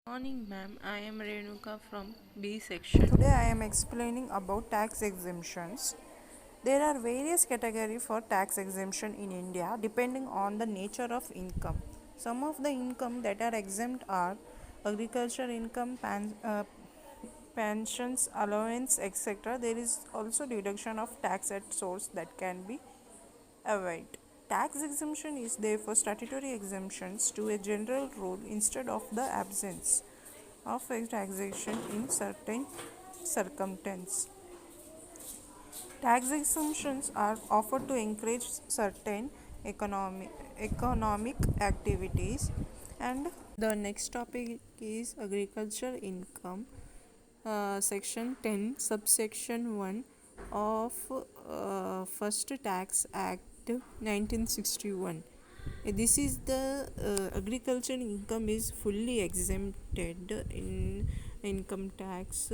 Morning, ma'am. I am Renuka from B section. Today I am explaining about tax exemptions. There are various categories for tax exemption in India depending on the nature of income. Some of the income that are exempt are agriculture income, pensions, allowance, etc. There is also deduction of tax at source that can be avoided. Tax exemption is therefore statutory exemptions to a general rule instead of the absence of a taxation in certain circumstances. Tax exemptions are offered to encourage certain economic activities. And the next topic is agriculture income. Section 10 subsection 1 of First Tax Act 1961. This is the agriculture income is fully exempted in income tax,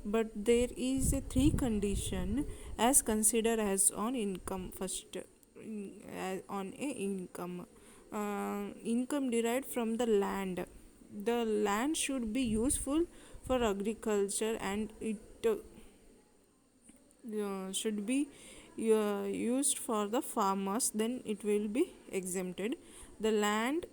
but there is a three condition as considered as on income. First, on a income derived from the land. The land should be useful for agriculture, and it should be used for the farmers, then it will be exempted. The land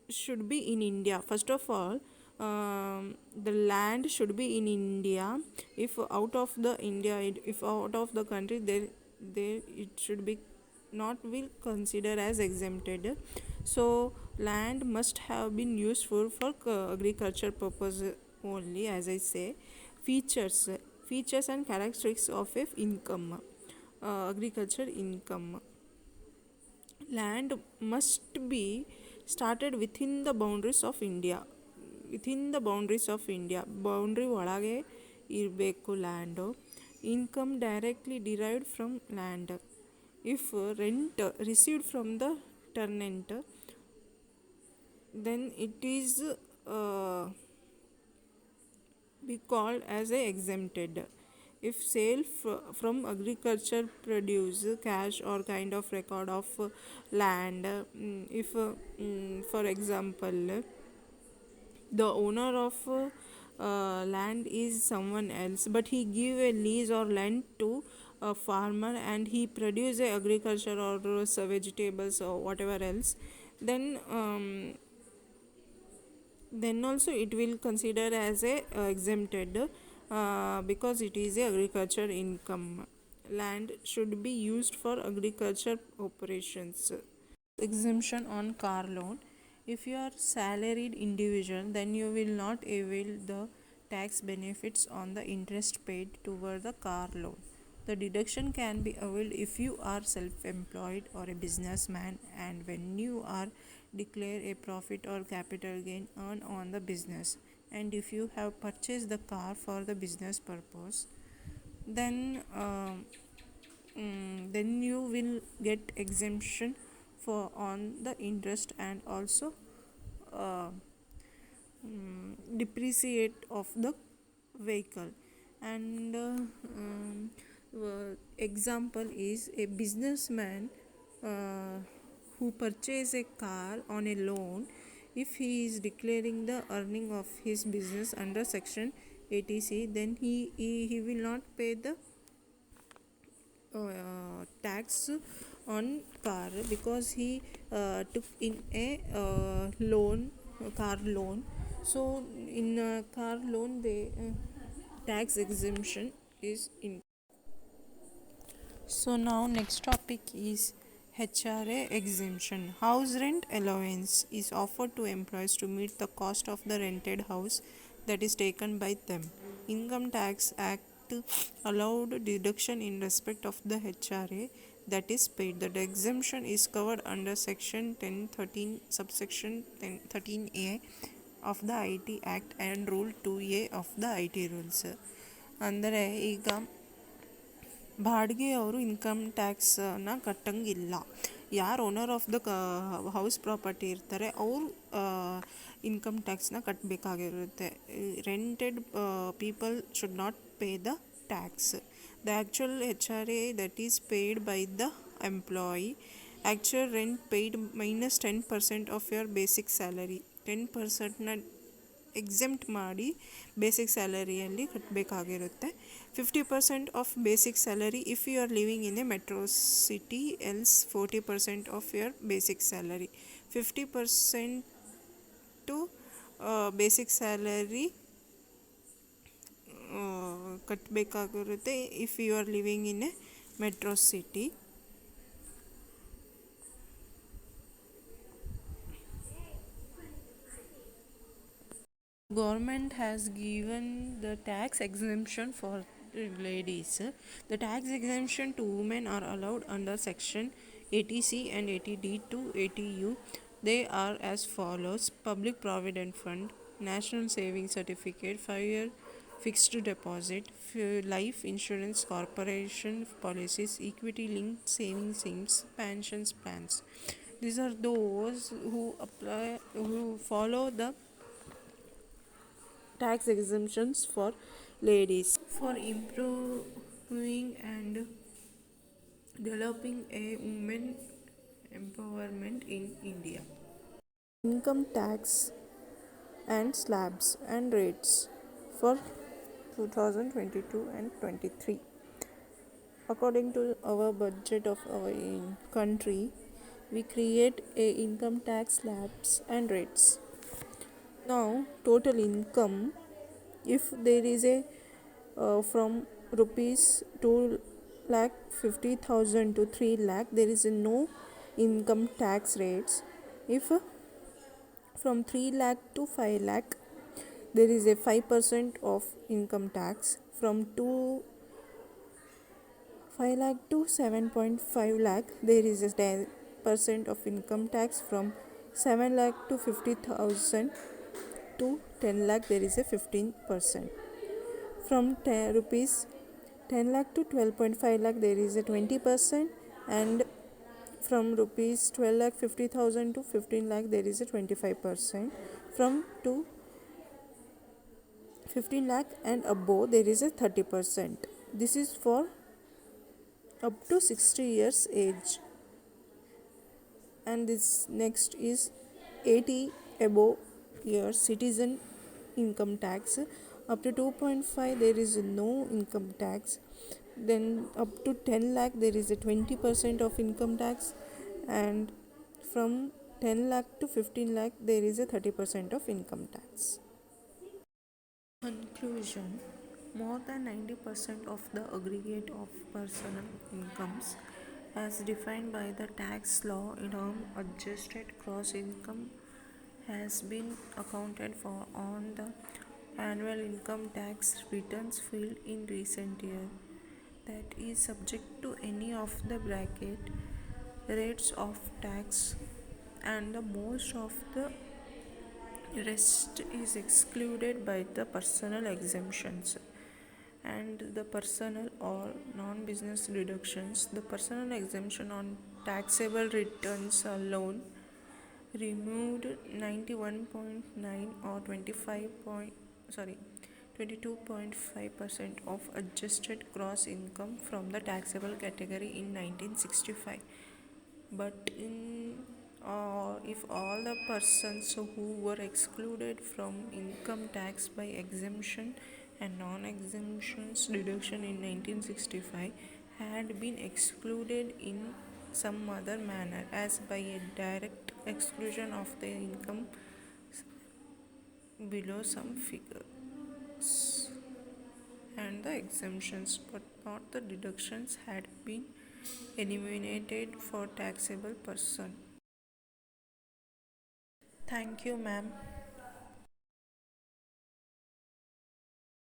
should be in India. First of all, the land should be in India. If out of the India, if out of the country, there it should be not will consider as exempted. So land must have been useful for agriculture purpose only. As I say, features features and characteristics of a income, agriculture income. Land must be started within the boundaries of India. Within the boundaries of India, boundary ಒಳಗೆ ಇರಬೇಕು land. Income directly derived from land. If rent received from the tenant, then it is be called as a exempted. If sale from agriculture produce cash or kind of record of land, if for example the owner of land is someone else, but he give a lease or land to a farmer and he produce a agriculture or vegetables or whatever else, then also it will consider as a exempted, because it is a agriculture income. Land should be used for agriculture operations. Exemption on car loan. If you are salaried individual, then you will not avail the tax benefits on the interest paid toward the car loan. The deduction can be availed if you are self-employed or a businessman, and when you are declare a profit or capital gain earned on the business, and if you have purchased the car for the business purpose, then then you will get exemption for on the interest, and also uh, depreciate of the vehicle. And example is a businessman who purchase a car on a loan. If he is declaring the earning of his business under section 80C, then he will not pay the tax on car, because he took in a car loan. So in a car loan, the tax exemption is in. So now next topic is HRA exemption. House rent allowance is offered to employees to meet the cost of the rented house that is taken by them. Income Tax Act allowed deduction in respect of the HRA that is paid. The exemption is covered under section 1013 subsection 13A of the IT Act and rule 2A of the IT rules. ಅಂದರೆ ಈಗ ಬಾಡಿಗೆಯವರು income ಟ್ಯಾಕ್ಸನ್ನು ಕಟ್ಟಂಗಿಲ್ಲ. ಯಾರು owner of the house property ಇರ್ತಾರೆ ಅವರು income ಟ್ಯಾಕ್ಸ್ನ ಕಟ್ಟಬೇಕಾಗಿರುತ್ತೆ. Rented people should not pay the tax. The actual HRA that is paid by the employee. Actual rent paid minus 10% of your basic salary. 10%ನ exempt ಮಾಡಿ basic ಸ್ಯಾಲರಿಯಲ್ಲಿ ಕಟ್ಟಬೇಕಾಗಿರುತ್ತೆ. 50% of basic salary if you are living in a metro city, else 40% of your basic salary. 50% to basic salary ಕಟ್ಟಬೇಕಾಗಿರುತ್ತೆ if you are living in a metro city. Government has given the tax exemption for ladies. The tax exemption to women are allowed under section 80C and 80D to 80U. They are as follows: Public Provident Fund, National Savings Certificate, 5-year fixed deposit, life insurance corporation policies, equity linked savings schemes, pensions plans. These are those who follow the tax exemptions for ladies. For improving and developing a women empowerment in India. Income tax and slabs and rates for 2022 and 23. According to our budget of our country, we create a income tax slabs and rates. Now total income, if there is a from rupees 2 lakh 50,000 to 3 lakh, there is no income tax rates. If from 3 lakh to 5 lakh, there is a 5% of income tax. From 5 lakh to 7.5 lakh, there is a 10% of income tax. From 7 lakh to 50,000 to 10 lakh, there is a 15%. From rupees 10 lakh to 12.5 lakh, there is a 20%, and from rupees 12 lakh 50,000 to 15 lakh, there is a 25%. From to 15 lakh and above, there is a 30%. This is for up to 60 years age. And this next is 80 above years citizen income tax. Up to 2.5, there is no income tax. Then up to 10 lakh, there is a 20% of income tax, and from 10 lakh to 15 lakh, there is a 30% of income tax. Conclusion: more than 90% of the aggregate of personal incomes as defined by the tax law in adjusted gross income has been accounted for on the annual income tax returns filed in recent years, that is subject to any of the bracket rates of tax, and the most of the rest is excluded by the personal exemptions and the personal or non-business deductions. The personal exemption on taxable returns alone removed 91.9 or 22.5% of adjusted gross income from the taxable category in 1965. But if all the persons who were excluded from income tax by exemption and non-exemptions deduction in 1965 had been excluded in some other manner, as by a direct exclusion of the income below some figures, and the exemptions but not the deductions had been eliminated for taxable person. Thank you, ma'am.